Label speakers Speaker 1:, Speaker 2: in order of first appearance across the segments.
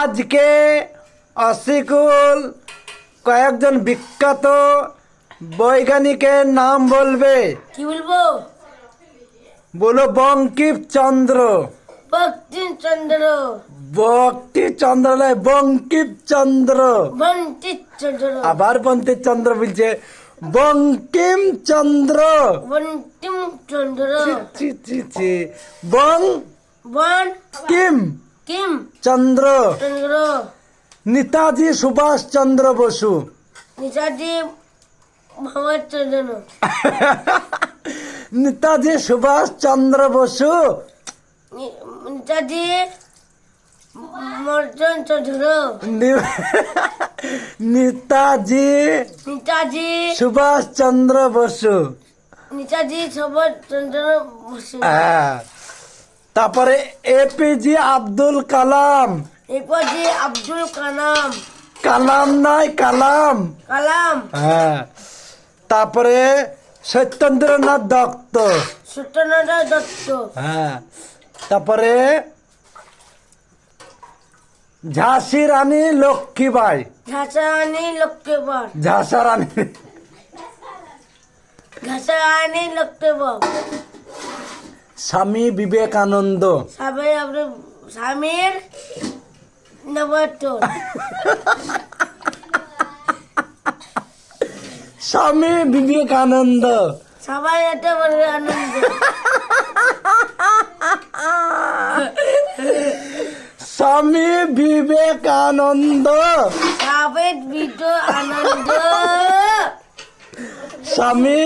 Speaker 1: আজকে অসিকুল কয়েকজন বিখ্যাত বৈজ্ঞানিকের নাম বলবে।
Speaker 2: কি বলবো?
Speaker 1: বলো বঙ্কিমচন্দ্র।
Speaker 2: বঙ্কিমচন্দ্র।
Speaker 1: বঙ্কিমচন্দ্র নয়, বঙ্কিমচন্দ্র।
Speaker 2: বঙ্কিমচন্দ্র।
Speaker 1: আবার বঙ্কিমচন্দ্র বলছে, বঙ্কিমচন্দ্র।
Speaker 2: বঙ্কিমচন্দ্র।
Speaker 1: চি চি চি বং
Speaker 2: বন
Speaker 1: কিম
Speaker 2: কিম
Speaker 1: চন্দ্র।
Speaker 2: চন্দ্র।
Speaker 1: নেতাজি সুভাষ চন্দ্র বসু।
Speaker 2: নেতাজি ভগৎচন্দ্র।
Speaker 1: নেতাজি সুভাষ চন্দ্র বসু।
Speaker 2: নেতাজি মর্চন্দ্র।
Speaker 1: নেতাজি
Speaker 2: নেতাজি
Speaker 1: সুভাষ চন্দ্র বসু।
Speaker 2: নেতাজি সুভাষচন্দ্র বসু।
Speaker 1: হ্যাঁ। তারপরে এপিজে আব্দুল কালাম।
Speaker 2: এপিজে আব্দুল কালাম।
Speaker 1: কালাম নয়, কালাম।
Speaker 2: কালাম।
Speaker 1: হ্যাঁ। তারপরে সত্যেন্দ্রনাথ দত্ত।
Speaker 2: সত্যেন্দ্রনাথ দত্ত।
Speaker 1: হ্যাঁ। তারপরে ঝাঁসি রানী লক্ষ্মীবাই।
Speaker 2: ঝাঁসি লক্ষ্মীবাই।
Speaker 1: ঝাঁসা রানী।
Speaker 2: ঝাঁসি লক্ষ্মীবাই।
Speaker 1: স্বামী বিবেকানন্দ।
Speaker 2: স্বামীর নবতর।
Speaker 1: স্বামী বিবেকানন্দ।
Speaker 2: সবাই এটা বলবে আনন্দ।
Speaker 1: স্বামী বিবেকানন্দ।
Speaker 2: সবাই বিট আনন্দ।
Speaker 1: স্বামী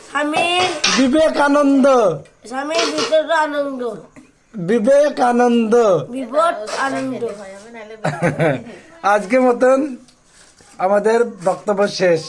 Speaker 2: স্বামী
Speaker 1: বিবেকানন্দ।
Speaker 2: স্বামী বিট আনন্দ।
Speaker 1: বিবেকানন্দ।
Speaker 2: বিপদ আনন্দ।
Speaker 1: আজকের মতন আমাদের বক্তব্য শেষ।